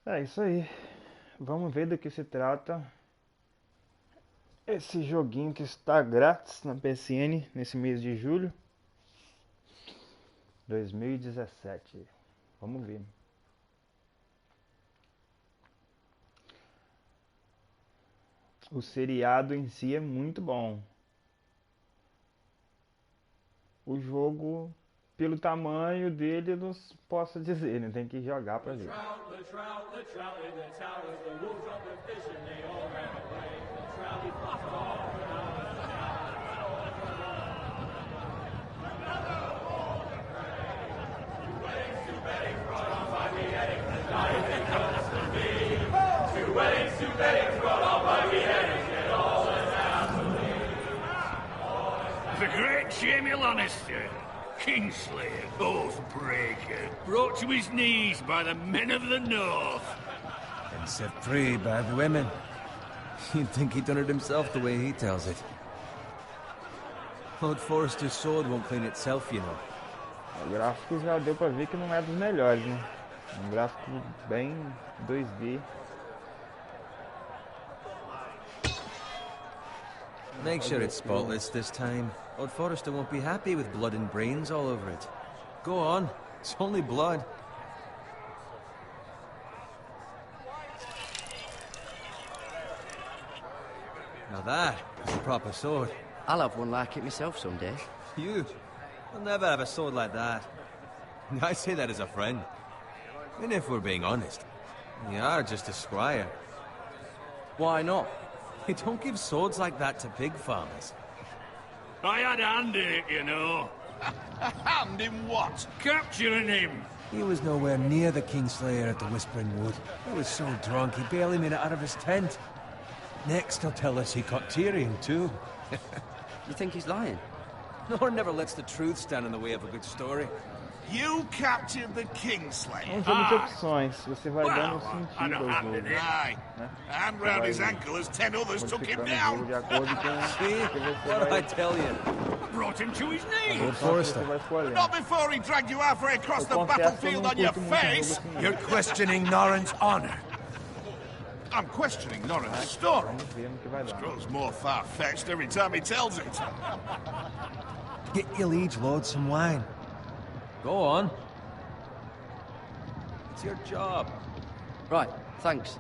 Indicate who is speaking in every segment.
Speaker 1: É isso aí. Vamos ver do que se trata esse joguinho que está grátis na PSN nesse mês de julho 2017. Vamos ver. O seriado em si é muito bom. O jogo, pelo tamanho dele, eu não posso dizer, né? Tem que jogar pra ver.
Speaker 2: The great Jamie Lannister, Kingslayer, Oathbreaker, brought to his knees by the men of the North.
Speaker 3: And set free by the women. You'd think he'd done it himself the way he tells it. Lord Forrester's sword won't clean itself, you know.
Speaker 1: O gráfico já deu pra ver que não é dos melhores, né? Um gráfico bem 2D.
Speaker 3: Make sure it's spotless this time. Lord Forrester won't be happy with blood and brains all over it. Go on, it's only blood. Now that is a proper sword.
Speaker 4: I'll have one like it myself someday.
Speaker 3: You? You'll never have a sword like that. I say that as a friend. And if we're being honest, you are just a squire.
Speaker 4: Why not?
Speaker 3: You don't give swords like that to pig farmers.
Speaker 2: I had a hand in it, you know.
Speaker 5: A hand in what?
Speaker 2: Capturing him.
Speaker 3: He was nowhere near the Kingslayer at the Whispering Wood. He was so drunk he barely made it out of his tent. Next he'll tell us he caught Tyrion too.
Speaker 4: You think he's lying?
Speaker 3: Nor never lets the truth stand in the way of a good story.
Speaker 5: You captured the Kingslayer.
Speaker 1: É um jogo de opções, você vai dando
Speaker 2: Well, I
Speaker 1: sentido
Speaker 2: don't
Speaker 1: ao
Speaker 2: have
Speaker 1: jogo,
Speaker 2: to do
Speaker 5: Aye.
Speaker 1: né?
Speaker 5: And round his ankle as 10 others took him
Speaker 1: Modificando o
Speaker 5: down.
Speaker 1: jogo de acordo com
Speaker 3: See?
Speaker 1: o que você
Speaker 3: What did I
Speaker 1: vai,
Speaker 3: tell you?
Speaker 2: Brought him to his knees.
Speaker 1: a opção que você vai escolhendo.
Speaker 5: Not before he dragged you halfway across
Speaker 1: Eu
Speaker 5: the
Speaker 1: confesso que eu
Speaker 5: battlefield
Speaker 1: não
Speaker 5: on your
Speaker 1: curto muito jogo
Speaker 5: face.
Speaker 1: assim,
Speaker 5: You're
Speaker 1: não.
Speaker 5: questioning Norrin's honor. I'm questioning Norrin's story.
Speaker 1: Vamos ver no que vai dar.
Speaker 5: Grows more far-fetched every time he tells it.
Speaker 3: Get your liege lord some wine. Go on. It's your job.
Speaker 4: Right, thanks.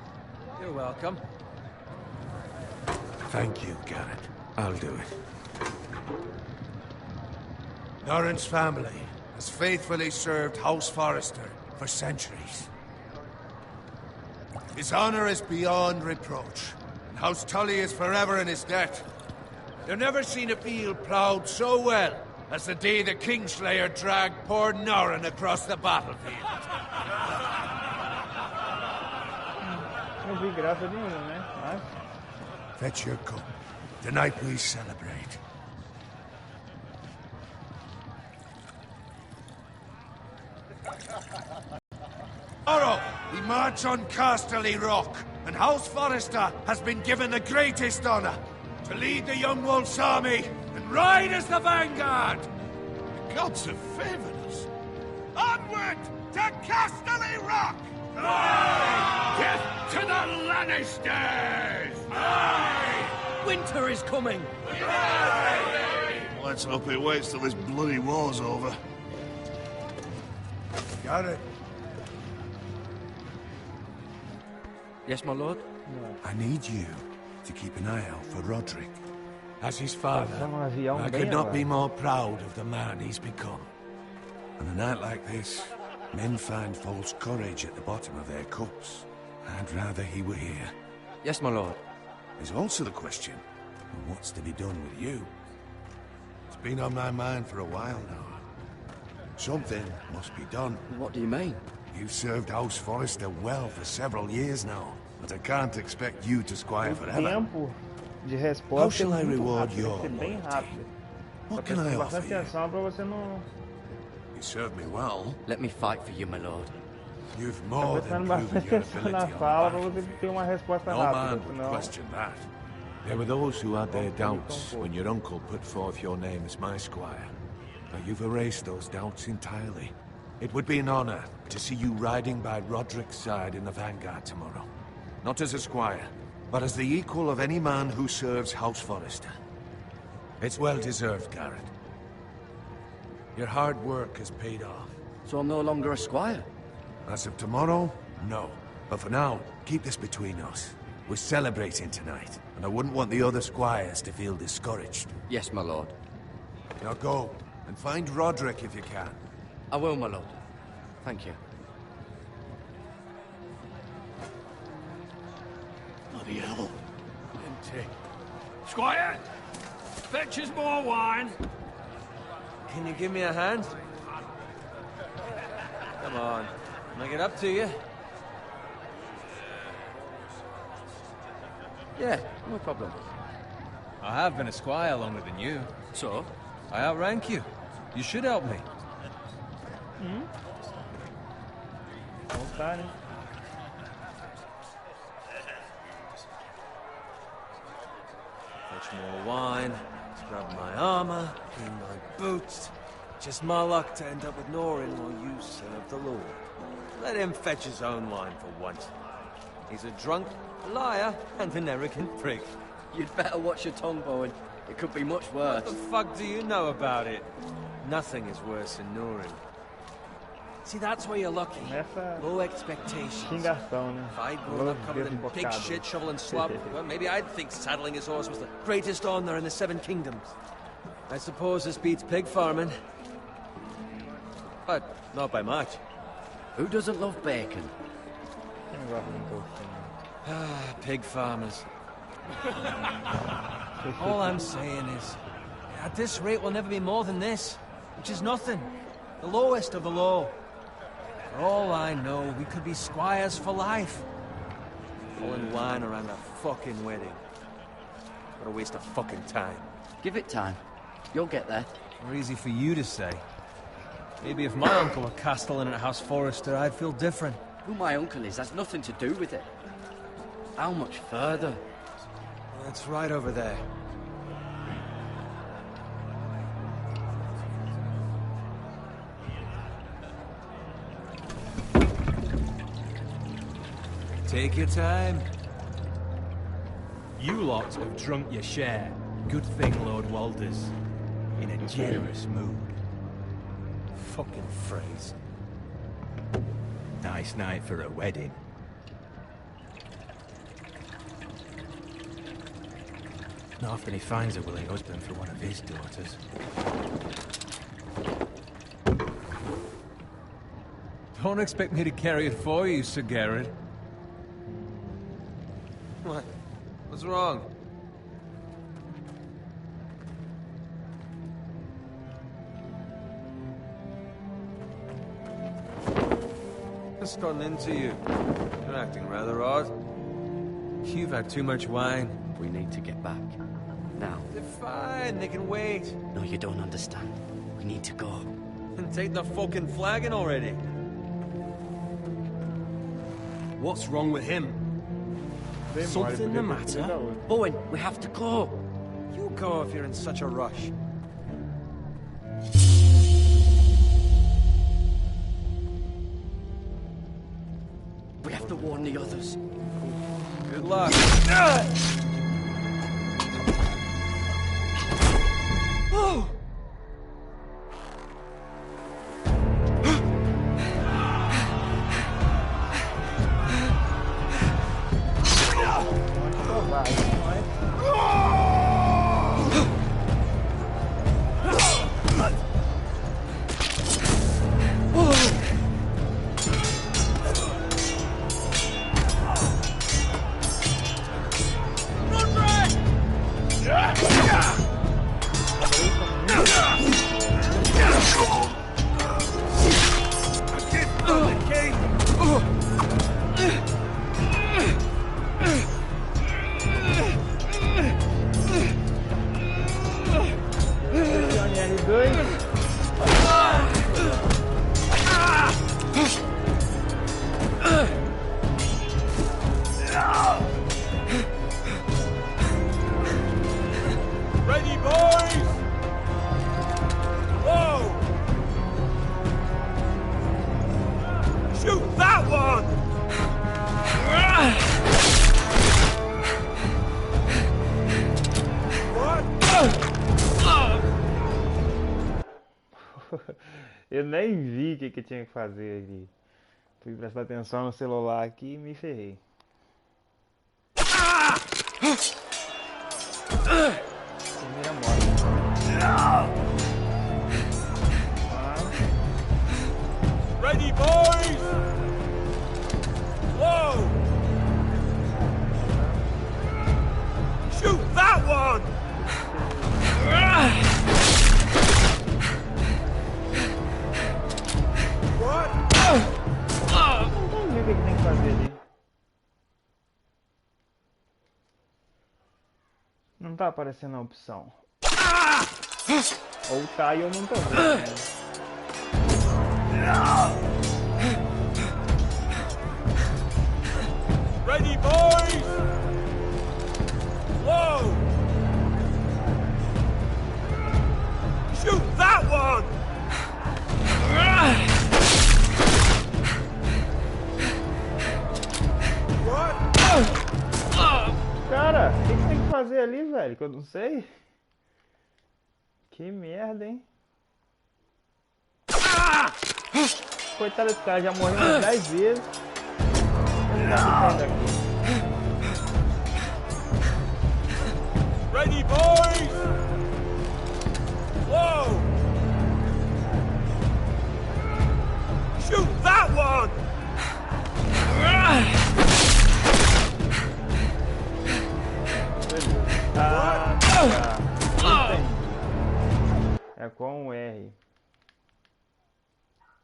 Speaker 3: You're welcome.
Speaker 6: Thank you, Garrett. I'll do it. Norrin's family has faithfully served House Forrester for centuries. His honor is beyond reproach, and House Tully is forever in his debt. They've never seen a field ploughed so well as the day the Kingslayer dragged poor Norrin across the battlefield.
Speaker 1: Não vi graça nenhuma, né? Mas
Speaker 6: Fetch your cup. Tonight we celebrate. Tomorrow, we march on Casterly Rock, and House Forrester has been given the greatest honor to lead the Young Wolf's army and ride as the vanguard.
Speaker 5: The gods have favored us. Onward to Casterly Rock!
Speaker 2: Death to the Lannisters.
Speaker 4: Winter is coming!
Speaker 5: Let's hope it waits till this bloody war's over.
Speaker 6: Got it.
Speaker 4: Yes, my lord?
Speaker 6: I need you to keep an eye out for Roderick. As his father,
Speaker 1: vamos avião
Speaker 6: I
Speaker 1: bem
Speaker 6: could not be
Speaker 1: agora.
Speaker 6: more proud of the man he's become. On a night like this, men find false courage at the bottom of their cups. I'd rather he were here.
Speaker 4: Yes, my lord.
Speaker 6: There's also the question of what's to be done with you. It's been on my mind for a while now. Something must be done.
Speaker 4: What do you mean?
Speaker 6: You've served House Forrester well for several years now, but I can't expect you to squire
Speaker 1: o
Speaker 6: forever.
Speaker 1: tempo de
Speaker 6: How
Speaker 1: resposta é
Speaker 6: shall I
Speaker 1: muito
Speaker 6: reward
Speaker 1: rápido,
Speaker 6: your
Speaker 1: tem que ser bem
Speaker 6: loyalty?
Speaker 1: rápido. Só
Speaker 6: What can I
Speaker 1: presta
Speaker 6: offer
Speaker 1: bastante
Speaker 6: you?
Speaker 1: atenção pra você não...
Speaker 6: You served me well.
Speaker 4: Let me fight for you, my lord.
Speaker 6: You've
Speaker 1: Tá
Speaker 6: more than
Speaker 1: prestando
Speaker 6: proven
Speaker 1: bastante
Speaker 6: your
Speaker 1: atenção na
Speaker 6: ability on
Speaker 1: fala
Speaker 6: the
Speaker 1: pra você ter uma resposta
Speaker 6: No
Speaker 1: rápida,
Speaker 6: man would
Speaker 1: senão...
Speaker 6: question that.
Speaker 7: There were those who had their doubts when your uncle put forth your name as my squire.
Speaker 6: But you've erased those doubts entirely.
Speaker 7: It would be an honor to see you riding by Roderick's side in the vanguard tomorrow. Not as a squire, but as the equal of any man who serves House Forrester. It's well deserved, Garrett. Your hard work has paid off.
Speaker 4: So I'm no longer a squire?
Speaker 7: As of tomorrow, no. But for now, keep this between us. We're celebrating tonight, and I wouldn't want the other squires to feel discouraged.
Speaker 4: Yes, my lord.
Speaker 7: Now go, and find Roderick if you can.
Speaker 4: I will, my lord. Thank you.
Speaker 2: Bloody hell. Empty. Squire! Fetch us more wine.
Speaker 3: Can you give me a hand? Come on. Make it up to you.
Speaker 4: Yeah, no problem.
Speaker 3: I have been a squire longer than you.
Speaker 4: So?
Speaker 3: I outrank you. You should help me.
Speaker 1: Voltar, né?
Speaker 3: Fetch more wine, scrub my armor, clean my boots. Just my luck to end up with Norin while you serve the Lord. Let him fetch his own wine for once. He's a drunk, a liar, and an arrogant prick.
Speaker 4: You'd better watch your tongue, Bowen. It could be much worse.
Speaker 3: What the fuck do you know about it? Nothing is worse than Norin. See, that's where you're lucky.
Speaker 1: Começa
Speaker 3: Low expectations.
Speaker 1: xingação, né?
Speaker 3: If I'd grown up covered in pig shit, shovel and slop, well, maybe I'd think saddling his horse was the greatest honor in the Seven Kingdoms. I suppose this beats pig farming. But not by much.
Speaker 4: Who doesn't love bacon?
Speaker 1: Quem não gosta de um toucinho?
Speaker 3: Ah, pig farmers. All I'm saying is, at this rate we'll never be more than this, which is nothing. The lowest of the low. For all I know, we could be squires for life. Pulling wine around a fucking wedding. What a waste of fucking time.
Speaker 4: Give it time. You'll get there.
Speaker 3: More easy for you to say. Maybe if my uncle were castellan at House Forrester, I'd feel different.
Speaker 4: Who my uncle is has nothing to do with it. How much further?
Speaker 3: It's right over there. Take your time.
Speaker 8: You lot have drunk your share. Good thing Lord Walder's in a generous mood.
Speaker 3: Fucking phrase.
Speaker 8: Nice night for a wedding. Not often he finds a willing husband for one of his daughters.
Speaker 3: Don't expect me to carry it for you, Sir Garrett. What? What's wrong? What's gotten into you? You're acting rather odd. You've had too much wine.
Speaker 4: We need to get back. Now.
Speaker 3: They're fine, they can wait.
Speaker 4: No, you don't understand. We need to go.
Speaker 3: And take the fucking flagon already.
Speaker 8: What's wrong with him?
Speaker 3: Something the matter?
Speaker 4: Bowen, we have to go.
Speaker 3: You go if you're in such a rush.
Speaker 4: We have to warn the others.
Speaker 3: Good luck. Oh!
Speaker 5: Ready, boys! Whoa!
Speaker 6: Shoot that one!
Speaker 1: Eu nem vi o que tinha que fazer aqui. Fui prestar atenção no celular aqui e me ferrei. Primeira morte.
Speaker 6: Ready, boys! Whoa! Shoot that one! What?
Speaker 1: Vamos ver o que tem que fazer ali. Não tá aparecendo a opção. Ou tá e eu não tô vendo, né?
Speaker 6: Ready, boys! Whoa! Shoot that one! What?
Speaker 1: Cara, o que tem que fazer ali, velho? Que eu não sei. Que merda, hein? Coitado desse cara, já morreu umas 10 vezes. Vamos dar sair daqui.
Speaker 6: Ready, boys! Whoa! Shoot that one!
Speaker 1: Ah, tá. Entendi. É com o R.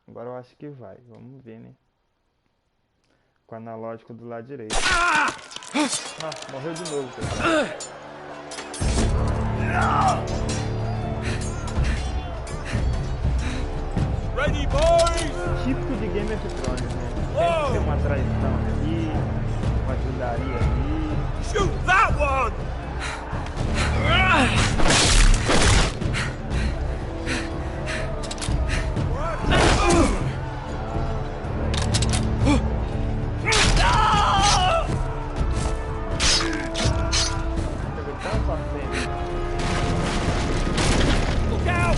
Speaker 1: Agora eu acho que vai. Vamos ver, né? Com o analógico do lado direito. Ah, morreu de novo, pessoal.
Speaker 6: Ready, boys!
Speaker 1: Típico de Game of Thrones, né? Sempre tem uma traição aqui, uma ajudaria ali.
Speaker 6: Shoot that one! Look out!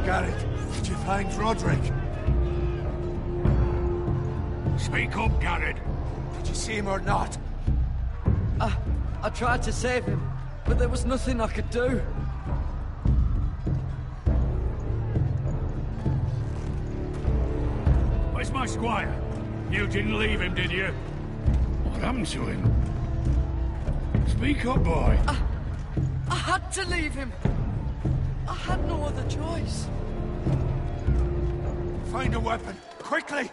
Speaker 7: Garrett, did you find Roderick?
Speaker 2: Speak up, Garrett.
Speaker 7: Did you see him or not?
Speaker 4: I tried to save him, but there was nothing I could do.
Speaker 2: Where's my squire? You didn't leave him, did you? What happened to him? Speak up, boy.
Speaker 4: I had to leave him. I had no other choice.
Speaker 7: Find a weapon, quickly!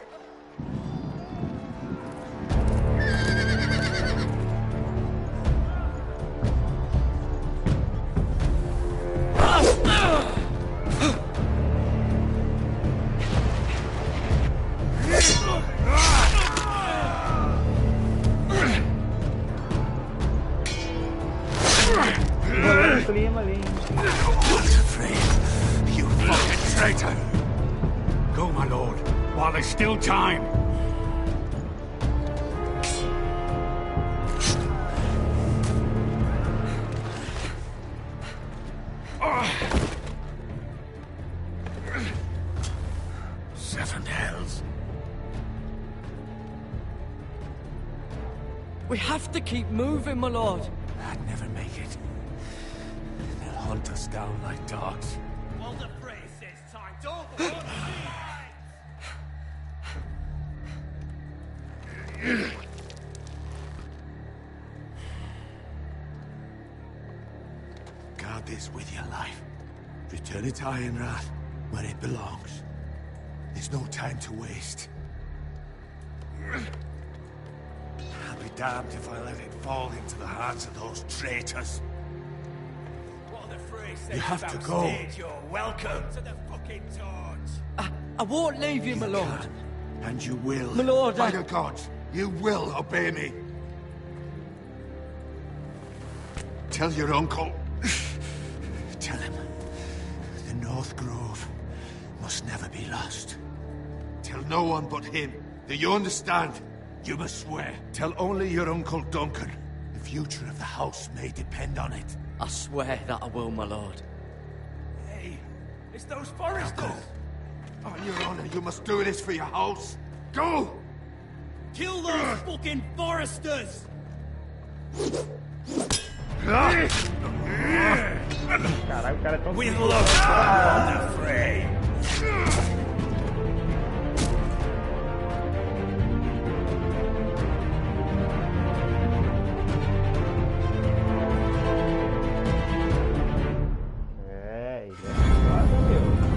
Speaker 1: clima ali, hein?
Speaker 5: Not afraid, you fucking traitor! Go, my lord, while there's still time. Seven hells.
Speaker 4: We have to keep moving, my lord.
Speaker 5: I'd never make it. They'll hunt us down like dogs.
Speaker 2: Well, the phrase says time. Don't
Speaker 5: Guard this with your life. Return it to Ironrath, where it belongs. There's no time to waste. I'll be damned if I let it fall into the hands of those traitors.
Speaker 2: What the phrase says
Speaker 5: You have to
Speaker 2: about
Speaker 5: go.
Speaker 2: stage, you're welcome to the fucking torch.
Speaker 4: I won't leave you, my lord.
Speaker 5: Can, and you will.
Speaker 4: My lord,
Speaker 5: By the gods, you will obey me. Tell your uncle. Tell him. The North Grove must never be lost. Tell no one but him. Do you understand? You must swear. Tell only your Uncle Duncan. The future of the house may depend on it.
Speaker 4: I swear that I will, my lord.
Speaker 2: Hey, it's those
Speaker 5: Now
Speaker 2: foresters.
Speaker 5: go. On your honor, you must do this for your house. Go!
Speaker 2: Kill those fucking foresters.
Speaker 1: Caralho, o cara é tão...
Speaker 2: We look on the fray.
Speaker 1: É, ele é foda, meu.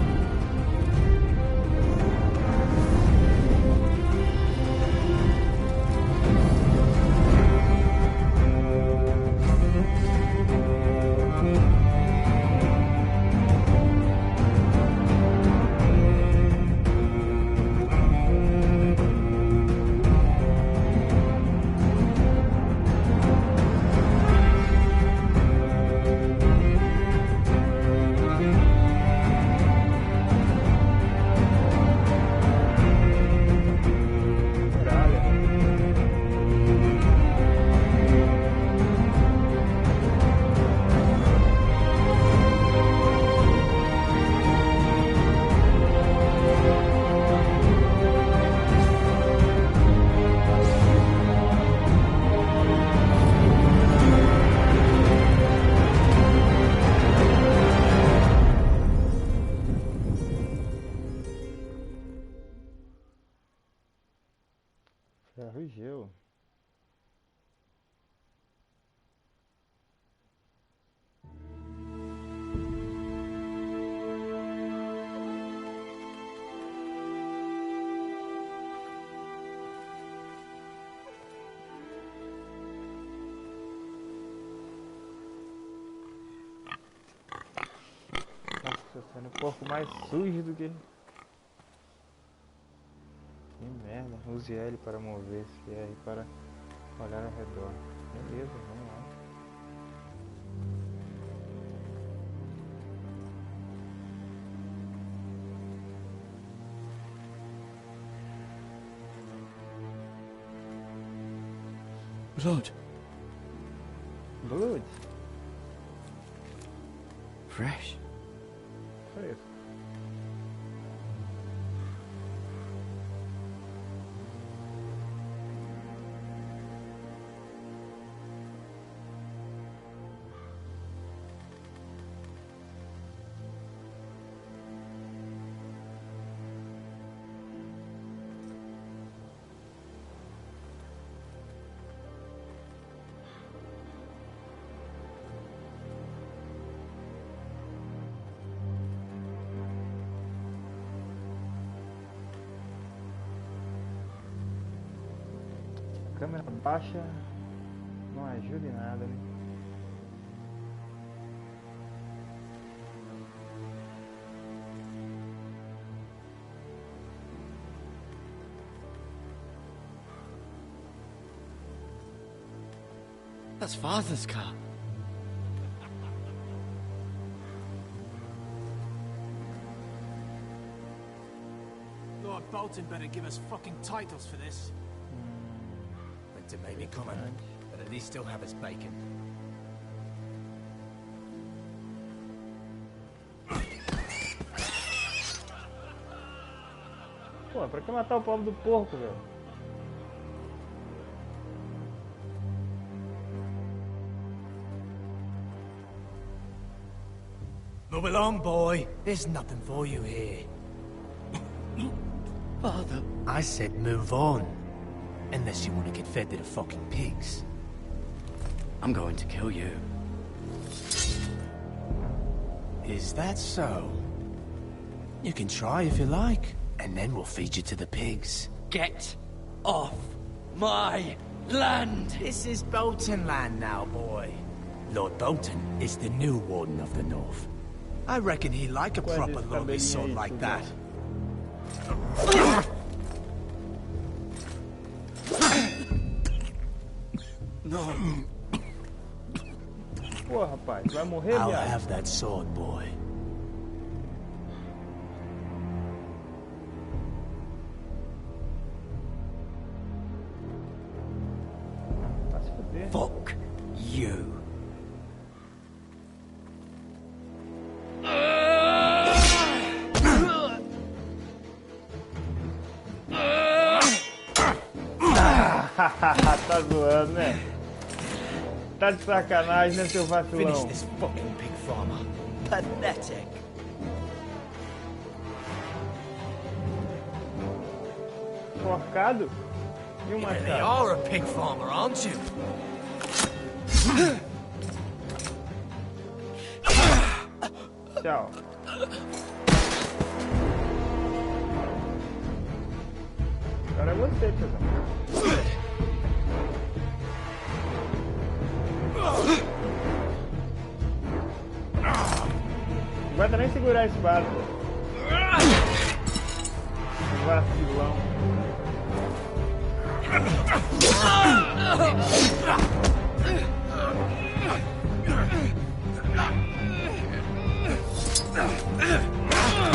Speaker 1: Ferro e gelo. Nossa, sendo um porco mais sujo do que... Que merda. Use L para mover-se, R para olhar ao redor. Beleza, vamos lá.
Speaker 4: Blood.
Speaker 1: Blood.
Speaker 4: Fresh.
Speaker 1: Fresco. Câmera baixa não ajuda em nada, né?
Speaker 4: That's Father's car.
Speaker 3: Lord Bolton better give us fucking titles for this.
Speaker 8: Winter may be coming, but at least still have his bacon.
Speaker 1: Pô, pra que matar o pobre do porco, velho?
Speaker 8: Move along, boy. There's nothing for you here.
Speaker 4: Father.
Speaker 8: I said move on. Unless you want to get fed to the fucking pigs.
Speaker 4: I'm going to kill you.
Speaker 8: Is that so? You can try if you like, and then we'll feed you to the pigs.
Speaker 4: Get off my land!
Speaker 8: This is Bolton land now, boy. Lord Bolton is the new Warden of the North. I reckon he like a proper lonely sword like that.
Speaker 4: No.
Speaker 1: Pô, rapaz, vai morrer,
Speaker 8: I'll
Speaker 1: viado.
Speaker 8: have that sword, boy.
Speaker 1: Vai se fuder.
Speaker 8: Fuck you.
Speaker 1: Tá zoando, né? Tá de sacanagem, né, seu
Speaker 8: Finish
Speaker 1: vacilão?
Speaker 8: this fucking pig farmer. Pathetic.
Speaker 1: Forcado? E um
Speaker 8: You really
Speaker 1: machado?
Speaker 8: are a pig farmer, aren't you?
Speaker 1: Tchau. Agora é você, tiozão. Não aguenta nem segurar a espada. Vacilão.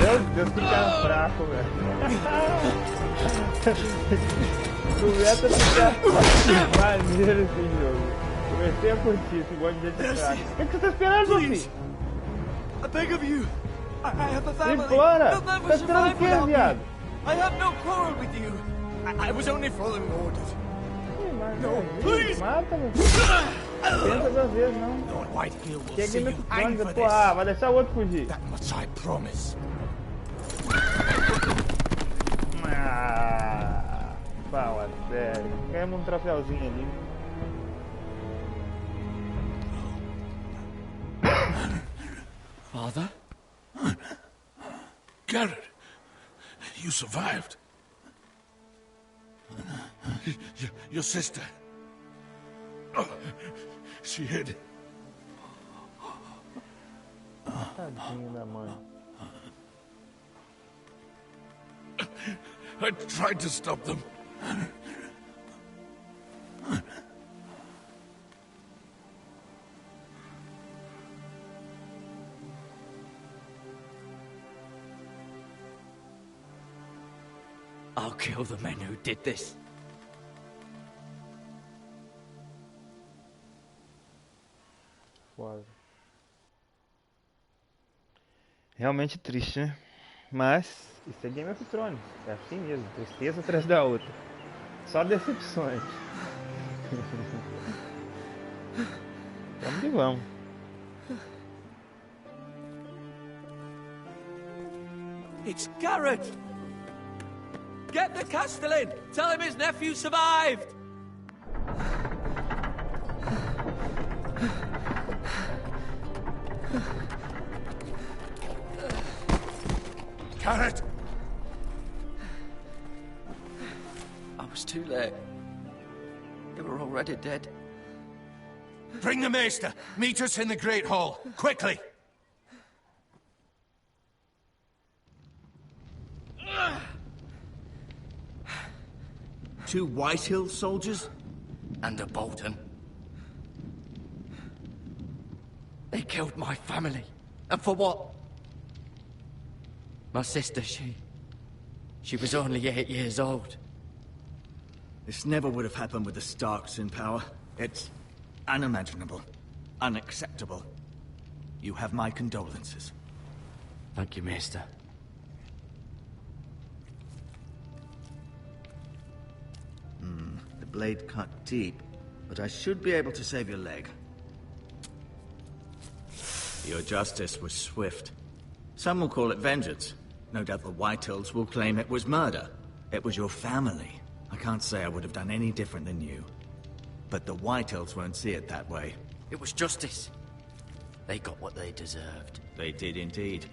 Speaker 1: Meu Deus, que cara fraco, velho. Começa a ficar maneiro esse jogo. Comecei a curtir esse monte de gente fraca. O que você tá esperando, meu filho?
Speaker 3: I beg of you. I have a family.
Speaker 1: Implora!
Speaker 3: They'll never
Speaker 1: Tá esperando o
Speaker 3: survive
Speaker 1: quê,
Speaker 3: without me.
Speaker 1: viado?
Speaker 3: I have no quarrel with you. I was only following orders.
Speaker 1: Não,
Speaker 3: please!
Speaker 1: mata, meu filho. Pensa duas vezes, não.
Speaker 8: Lord Whitehill will
Speaker 1: Chega
Speaker 8: see
Speaker 1: aí no
Speaker 8: you hang
Speaker 1: plano,
Speaker 8: for
Speaker 1: pô, ah,
Speaker 8: this.
Speaker 1: vai deixar o outro fugir.
Speaker 8: That much I promise.
Speaker 1: Ah, fala sério. Ganhamos um troféuzinho ali.
Speaker 4: Father?
Speaker 5: Garrett, you survived. Your sister. Oh, she hid.
Speaker 1: Tadinho da mãe.
Speaker 5: I tried to stop them.
Speaker 4: I'll kill the men who did this.
Speaker 1: Foda. Realmente triste, né? Mas isso é Game of Thrones. É assim mesmo. Tristeza atrás da outra. Só decepções. Vamos que vamos.
Speaker 3: It's Garrett! Get the Castellan! Tell him his nephew survived!
Speaker 5: Garrett!
Speaker 4: I was too late. They were already dead.
Speaker 5: Bring the maester. Meet us in the Great Hall. Quickly!
Speaker 6: Two Whitehill soldiers?
Speaker 4: And a Bolton. They killed my family. And for what? My sister, she She was only 8 years old.
Speaker 8: This never would have happened with the Starks in power. It's unimaginable. Unacceptable. You have my condolences.
Speaker 4: Thank you, Maester.
Speaker 8: The blade cut deep, but I should be able to save your leg. Your justice was swift. Some will call it vengeance. No doubt the Whitehills will claim it was murder. It was your family. I can't say I would have done any different than you. But the Whitehills won't see it that way.
Speaker 4: It was justice. They got what they deserved.
Speaker 8: They did indeed.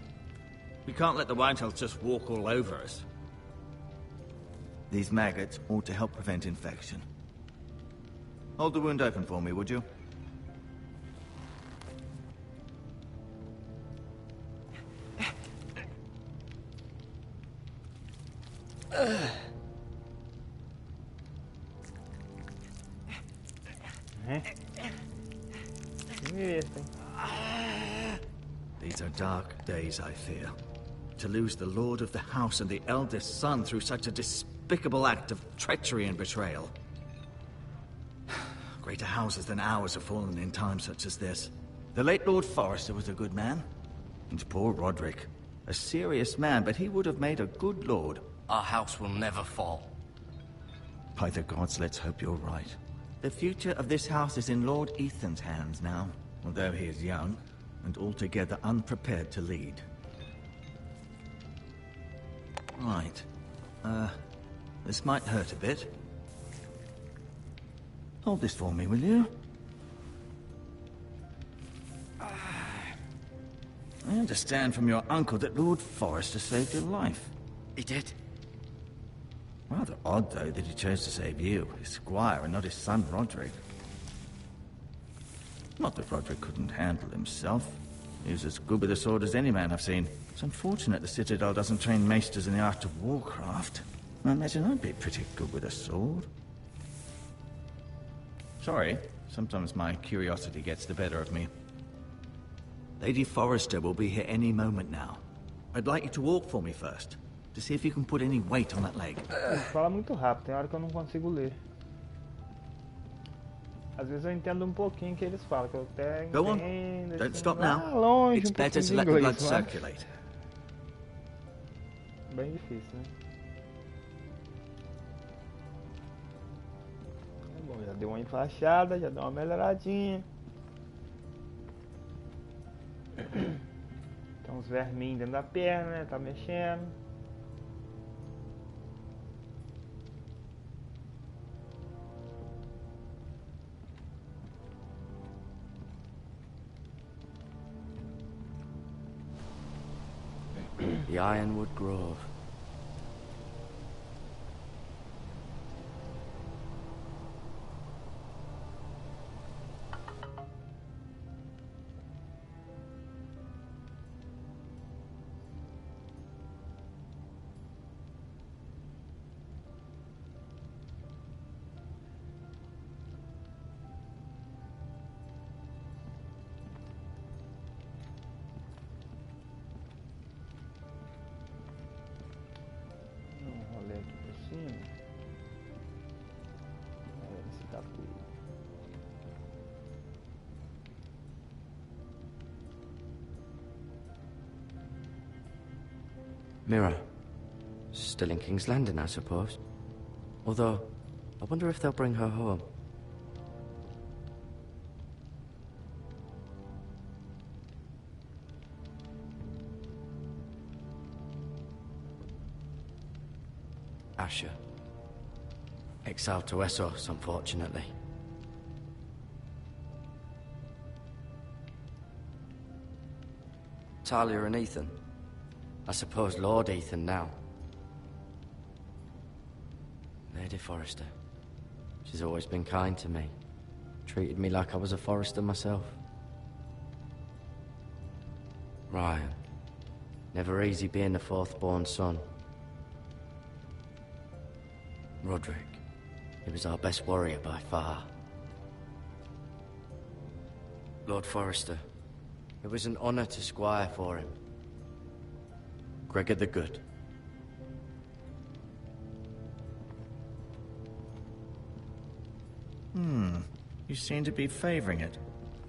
Speaker 8: We can't let the Whitehills just walk all over us. These maggots ought to help prevent infection. Hold the wound open for me, would you? These are dark days, I fear. To lose the lord of the house and the eldest son through such a despicable act of treachery and betrayal. Greater houses than ours have fallen in times such as this. The late Lord Forrester was a good man. And poor Roderick. A serious man, but he would have made a good lord.
Speaker 4: Our house will never fall.
Speaker 8: By the gods, let's hope you're right. The future of this house is in Lord Ethan's hands now, although he is young and altogether unprepared to lead. Right. This might hurt a bit. Hold this for me, will you? I understand from your uncle that Lord Forrester saved your life.
Speaker 4: He did.
Speaker 8: Rather odd, though, that he chose to save you, his squire, and not his son, Roderick. Not that Roderick couldn't handle himself. He was as good with a sword as any man I've seen. It's unfortunate the Citadel doesn't train maesters in the art of warcraft. I imagine I'd be pretty good with a sword. Sorry, sometimes my curiosity gets the better of me. Lady Forrester will be here any moment now. I'd like you to walk for me first, to see if you can put any weight on that leg.
Speaker 1: Fala muito rápido, tem hora que eu não consigo ler. Às vezes eu entendo pouquinho o que eles falam, que eu até
Speaker 8: Go on.
Speaker 1: entendo.
Speaker 8: Don't
Speaker 1: assim,
Speaker 8: stop
Speaker 1: lá
Speaker 8: now.
Speaker 1: longe,
Speaker 8: It's better to
Speaker 1: de
Speaker 8: let the
Speaker 1: inglês,
Speaker 8: blood
Speaker 1: mas
Speaker 8: circulate.
Speaker 1: bem difícil, né? Tá bom, já deu uma enfaixada, já deu uma melhoradinha. Tem uns verminhos dentro da perna, né? Tá mexendo.
Speaker 4: The Ironwood Grove. Mirror. Still in King's Landing, I suppose. Although, I wonder if they'll bring her home. Asher. Exiled to Essos, unfortunately. Talia and Ethan. I suppose Lord Ethan now. Lady Forrester. She's always been kind to me. Treated me like I was a Forrester myself. Ryan. Never easy being the fourth-born son. Roderick. He was our best warrior by far. Lord Forrester. It was an honor to squire for him. Gregor the Good.
Speaker 8: You seem to be favoring it.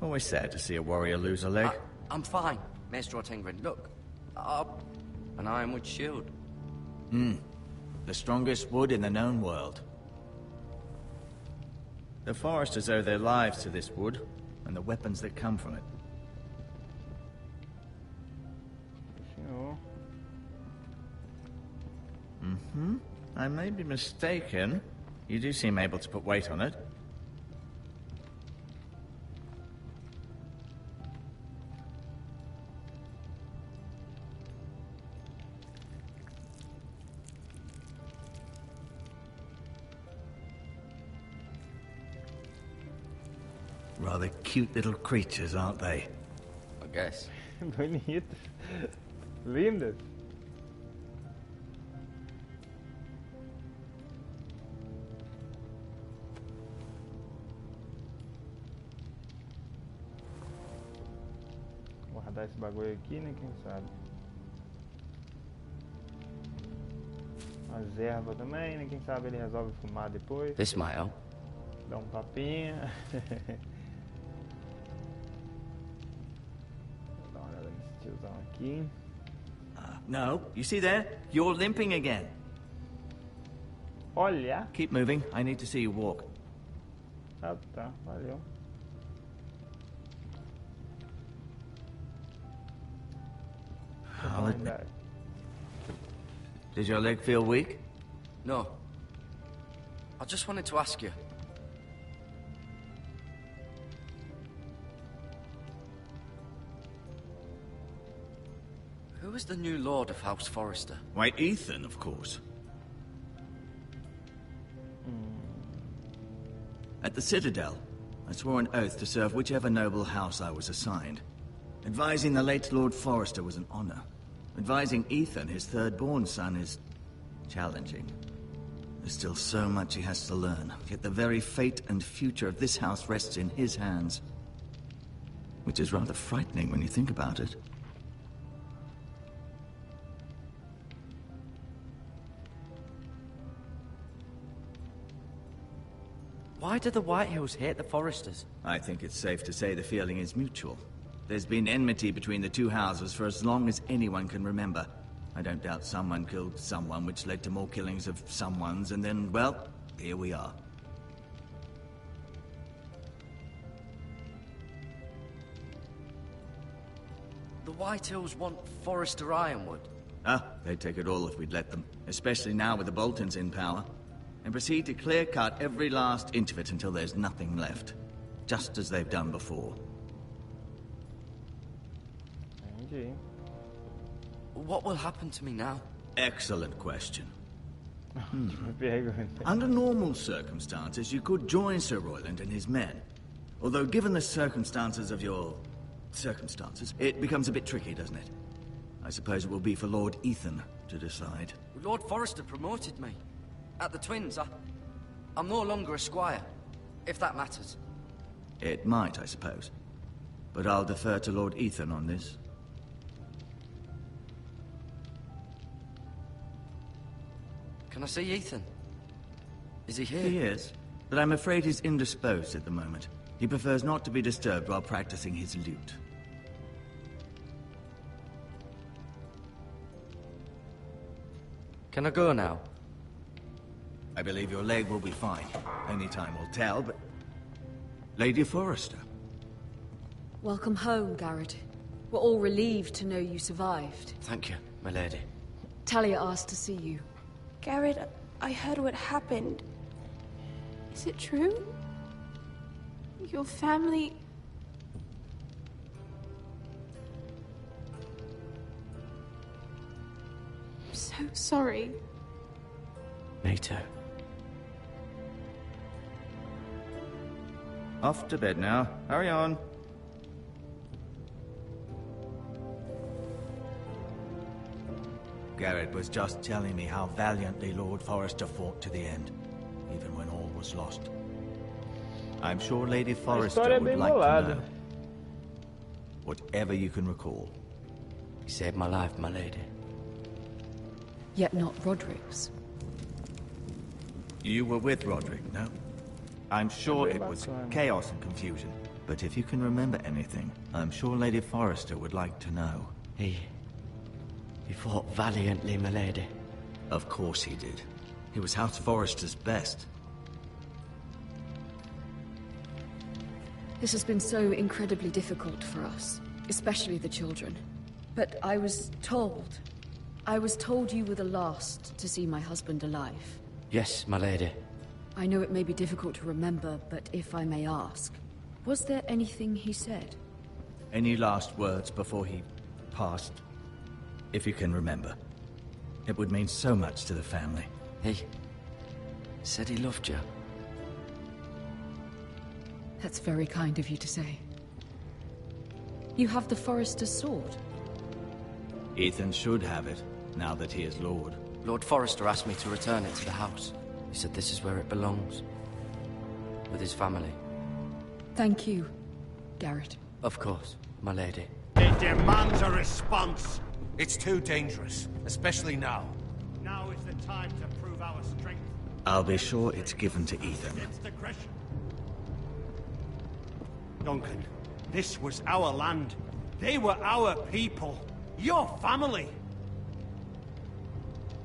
Speaker 8: Always sad to see a warrior lose a leg.
Speaker 4: I'm fine, Maestro Tingrin. Look, an ironwood shield.
Speaker 8: The strongest wood in the known world. The foresters owe their lives to this wood, and the weapons that come from it.
Speaker 1: Senhor.
Speaker 8: I may be mistaken. You do seem able to put weight on it. Rather cute little creatures, aren't they?
Speaker 4: I guess.
Speaker 1: Bonitas. Lindas. Guardar esse bagulho aqui, né? Quem sabe? As ervas também, né? Quem sabe ele resolve fumar depois.
Speaker 4: This might help.
Speaker 1: Dá tapinha. Vou dar uma olhada nesse tiozão aqui.
Speaker 8: No, you see there? You're limping again.
Speaker 1: Olha!
Speaker 8: Keep moving. I need to see you walk.
Speaker 1: Ah, tá. Valeu.
Speaker 8: I'll admit. Does your leg feel weak?
Speaker 4: No. I just wanted to ask you. Who is the new Lord of House Forrester?
Speaker 8: Why, Ethan, of course. At the Citadel, I swore an oath to serve whichever noble house I was assigned. Advising the late Lord Forrester was an honor. Advising Ethan, his third-born son, is challenging. There's still so much he has to learn, yet the very fate and future of this house rests in his hands. Which is rather frightening when you think about it.
Speaker 4: Why do the Whitehills hate the Forresters?
Speaker 8: I think it's safe to say the feeling is mutual. There's been enmity between the two houses for as long as anyone can remember. I don't doubt someone killed someone, which led to more killings of someones, and then, well, here we are.
Speaker 4: The Whitehills want Forrester Ironwood.
Speaker 8: They'd take it all if we'd let them. Especially now with the Boltons in power. And proceed to clear-cut every last inch of it until there's nothing left. Just as they've done before.
Speaker 1: Entendi.
Speaker 4: What will happen to me now?
Speaker 8: Excellent question.
Speaker 1: Pergunta.
Speaker 8: Under normal circumstances, you could join Sir Royland and his men. Although given the circumstances of your... circumstances, it becomes a bit tricky, doesn't it? I suppose it will be for Lord Ethan to decide.
Speaker 4: Lord Forrester promoted me. At the Twins, I'm no longer a squire, if that matters.
Speaker 8: It might, I suppose. But I'll defer to Lord Ethan on this.
Speaker 4: Can I see Ethan? Is he here?
Speaker 8: He is, but I'm afraid he's indisposed at the moment. He prefers not to be disturbed while practicing his lute.
Speaker 4: Can I go now?
Speaker 8: I believe your leg will be fine. Only time will tell, but... Lady Forrester.
Speaker 9: Welcome home, Garrett. We're all relieved to know you survived.
Speaker 4: Thank you, my lady.
Speaker 9: Talia asked to see you.
Speaker 10: Garrett, I heard what happened. Is it true? Your family... I'm so sorry.
Speaker 4: Me too.
Speaker 8: Off to bed now. Hurry on. Garrett was just telling me how valiantly Lord Forrester fought to the end, even when all was lost. I'm sure Lady Forrester would like to know. Whatever you can recall.
Speaker 4: You saved my life, my lady.
Speaker 9: Yet not Roderick's.
Speaker 8: You were with Roderick, no? I'm sure
Speaker 1: bem
Speaker 8: it was
Speaker 1: bacana.
Speaker 8: chaos and confusion. But if you can remember anything, I'm sure Lady Forrester would like to know.
Speaker 4: He fought valiantly, my lady.
Speaker 8: Of course he did. He was House Forrester's best.
Speaker 9: This has been so incredibly difficult for us, especially the children. But I was told you were the last to see my husband alive.
Speaker 4: Yes, my lady.
Speaker 9: I know it may be difficult to remember, but if I may ask, was there anything he said?
Speaker 8: Any last words before he passed? If you can remember. It would mean so much to the family.
Speaker 4: He said he loved you.
Speaker 9: That's very kind of you to say. You have the Forrester's sword.
Speaker 8: Ethan should have it, now that he is Lord.
Speaker 4: Lord Forrester asked me to return it to the house. He said this is where it belongs. With his family.
Speaker 9: Thank you, Garrett.
Speaker 4: Of course, my lady.
Speaker 6: It demands a response.
Speaker 7: It's too dangerous, especially now.
Speaker 6: Now is the time to prove our strength
Speaker 8: I'll be sure it's given to Ethan.
Speaker 6: against aggression. Duncan, this was our land. They were our people. Your family.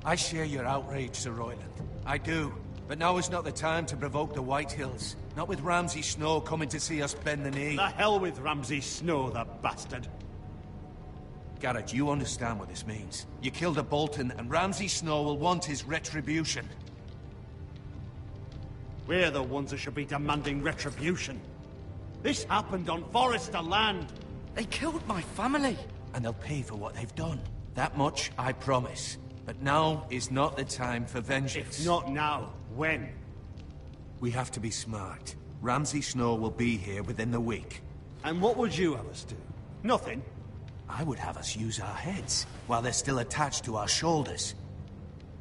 Speaker 7: I share your outrage, Sir Royland. I do. But now is not the time to provoke the Whitehills. Not with Ramsay Snow coming to see us bend the knee.
Speaker 6: The hell with Ramsay Snow, the bastard.
Speaker 7: Garrett, you understand what this means. You killed a Bolton, and Ramsay Snow will want his retribution.
Speaker 6: We're the ones that should be demanding retribution. This happened on Forrester land.
Speaker 4: They killed my family.
Speaker 7: And they'll pay for what they've done. That much, I promise. But now is not the time for vengeance.
Speaker 6: If not now, when?
Speaker 7: We have to be smart. Ramsay Snow will be here within the week.
Speaker 6: And what would you have us do? Nothing.
Speaker 7: I would have us use our heads, while they're still attached to our shoulders.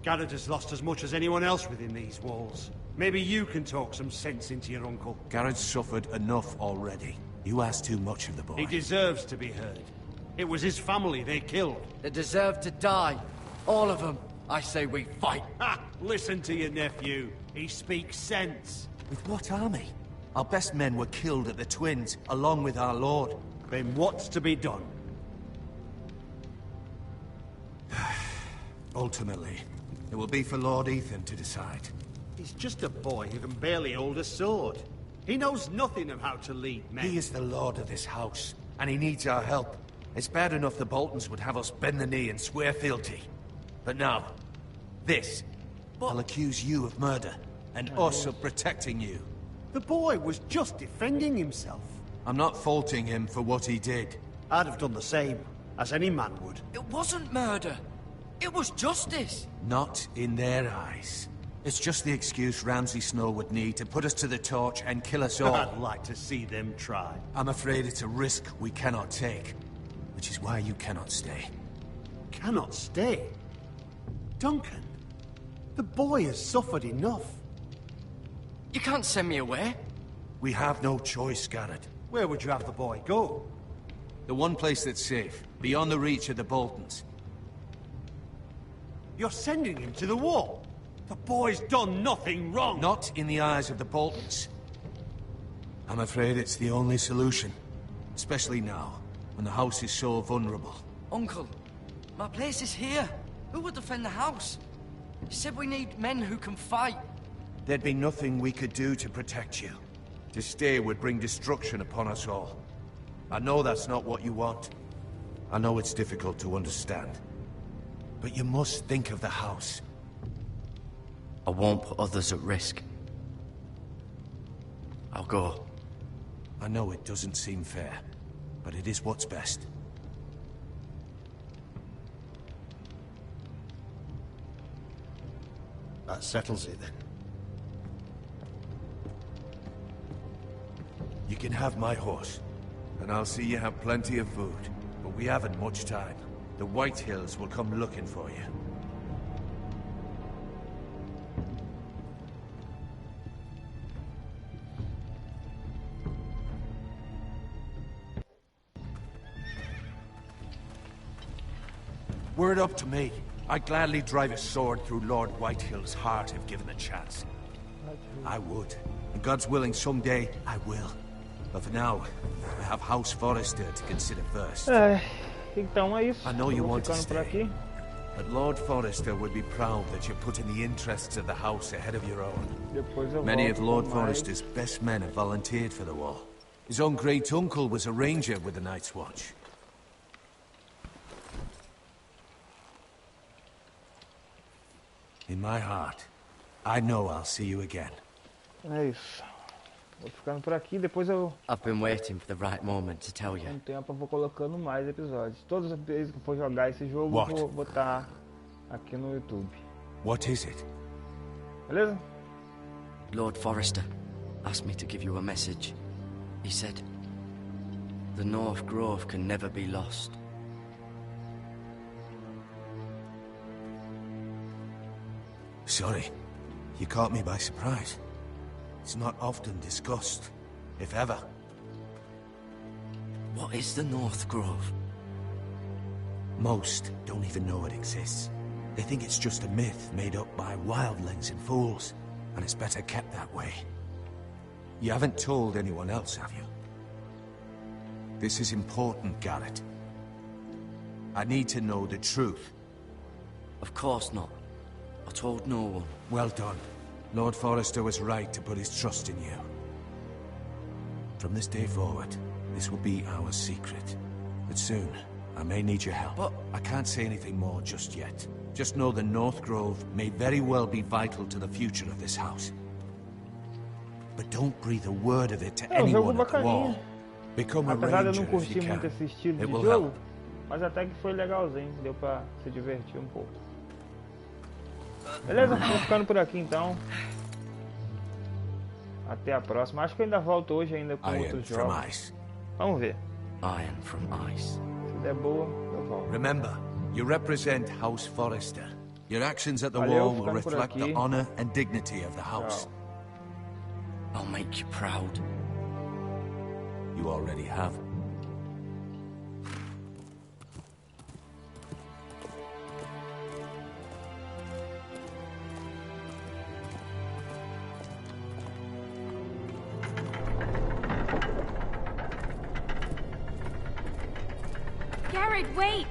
Speaker 6: Garrett has lost as much as anyone else within these walls. Maybe you can talk some sense into your uncle.
Speaker 7: Garrett's suffered enough already. You ask too much of the boy.
Speaker 6: He deserves to be heard. It was his family they killed.
Speaker 4: They deserve to die. All of them. I say we fight.
Speaker 6: Ha! Listen to your nephew. He speaks sense.
Speaker 7: With what army? Our best men were killed at the Twins, along with our lord.
Speaker 6: Then what's to be done?
Speaker 7: Ultimately, it will be for Lord Ethan to decide.
Speaker 6: He's just a boy who can barely hold a sword. He knows nothing of how to lead men.
Speaker 7: He is the lord of this house, and he needs our help. It's bad enough the Boltons would have us bend the knee and swear fealty. But now, this. I'll accuse you of murder, and us of protecting you.
Speaker 6: The boy was just defending himself.
Speaker 7: I'm not faulting him for what he did.
Speaker 6: I'd have done the same, as any man would.
Speaker 4: It wasn't murder. It was justice.
Speaker 7: Not in their eyes. It's just the excuse Ramsay Snow would need to put us to the torch and kill us all.
Speaker 6: I'd like to see them try.
Speaker 7: I'm afraid it's a risk we cannot take. Which is why you cannot stay.
Speaker 6: Cannot stay? Duncan, the boy has suffered enough.
Speaker 4: You can't send me away.
Speaker 7: We have no choice, Garrett.
Speaker 6: Where would you have the boy go?
Speaker 7: The one place that's safe, beyond the reach of the Boltons.
Speaker 6: You're sending him to the wall. The boy's done nothing wrong.
Speaker 7: Not in the eyes of the Boltons. I'm afraid it's the only solution. Especially now, when the house is so vulnerable.
Speaker 4: Uncle, my place is here. Who would defend the house? You said we need men who can fight.
Speaker 7: There'd be nothing we could do to protect you. To stay would bring destruction upon us all. I know that's not what you want. I know it's difficult to understand. But you must think of the house.
Speaker 4: I won't put others at risk. I'll go.
Speaker 7: I know it doesn't seem fair, but it is what's best.
Speaker 6: That settles it then.
Speaker 7: You can have my horse, and I'll see you have plenty of food. But we haven't much time. The Whitehills will come looking for you. Were it up to me, I'd gladly drive a sword through Lord Whitehill's heart if given the chance. I would. And And God's willing, someday I will. But for now, I have House Forrester to consider first.
Speaker 1: Então é isso.
Speaker 7: I know you
Speaker 1: Eu vou
Speaker 7: want to
Speaker 1: ficando por
Speaker 7: stay,
Speaker 1: aqui.
Speaker 7: but Lord Forrester would be proud that you're putting the interests of the house ahead of your own.
Speaker 1: Depois eu
Speaker 7: Many
Speaker 1: volto
Speaker 7: of
Speaker 1: com
Speaker 7: Lord
Speaker 1: mais.
Speaker 7: Forrester's best men have volunteered for the war. His own great-uncle was a ranger with the Night's Watch. In my heart, I know I'll see you again.
Speaker 1: É isso. Vou ficando por aqui, depois eu...
Speaker 4: I've been waiting for the right moment to tell you.
Speaker 1: Com o tempo eu vou colocando mais episódios. Todas as vezes que eu for jogar esse jogo,
Speaker 7: What?
Speaker 1: eu vou botar aqui no YouTube.
Speaker 7: What is it?
Speaker 1: Beleza?
Speaker 4: Lord Forrester asked me to give you a message. He said, the North Grove can never be lost.
Speaker 7: Sorry, you caught me by surprise. It's not often discussed, if ever.
Speaker 4: What is the North Grove?
Speaker 7: Most don't even know it exists. They think it's just a myth made up by wildlings and fools, and it's better kept that way. You haven't told anyone else, have you? This is important, Garrett. I need to know the truth.
Speaker 4: Of course not. I told no one.
Speaker 7: Well done. Lord Forrester was right to put his trust in you. From this day forward, this will be our secret. But soon, I may need your help.
Speaker 4: But
Speaker 7: I can't say anything more just yet. Just know the North Grove may very well be vital to the future of this house. But don't breathe a word of it to
Speaker 1: É um jogo
Speaker 7: anyone at the wall.
Speaker 1: bacaninha.
Speaker 7: Become a
Speaker 1: Apesar de eu
Speaker 7: ranger
Speaker 1: não
Speaker 7: if
Speaker 1: curtir
Speaker 7: you
Speaker 1: muito
Speaker 7: can.
Speaker 1: esse estilo de
Speaker 7: It will
Speaker 1: jogo,
Speaker 7: help.
Speaker 1: mas até que foi legalzinho, deu pra se divertir um pouco. Beleza? Vou ficando por aqui então. Até a próxima. Acho que eu ainda volto hoje ainda com
Speaker 7: Iron
Speaker 1: outros
Speaker 7: from
Speaker 1: jogos.
Speaker 7: ice.
Speaker 1: Vamos ver.
Speaker 4: Iron from ice.
Speaker 1: Se der boa, eu volto.
Speaker 7: Remember, you represent House Forrester. Your actions at the
Speaker 1: Valeu,
Speaker 7: wall will
Speaker 1: ficando por
Speaker 7: reflect the
Speaker 1: aqui.
Speaker 7: honor and dignity of the house.
Speaker 1: Tchau.
Speaker 4: I'll make you proud.
Speaker 7: You already have.
Speaker 10: Garrett, wait!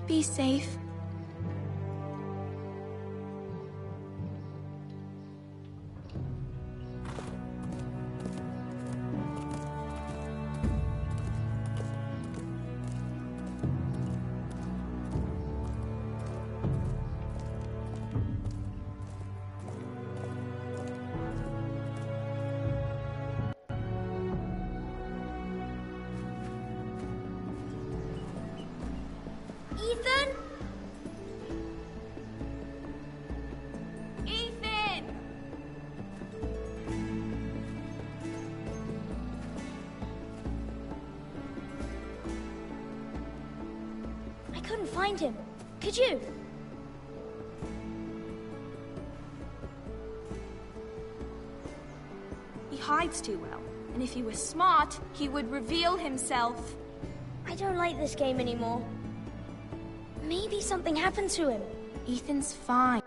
Speaker 10: Be safe. Ethan? Ethan!
Speaker 11: I couldn't find him. Could you?
Speaker 10: He hides too well, and if he was smart, he would reveal himself.
Speaker 11: I don't like this game anymore. Maybe something happened to him.
Speaker 10: Ethan's fine.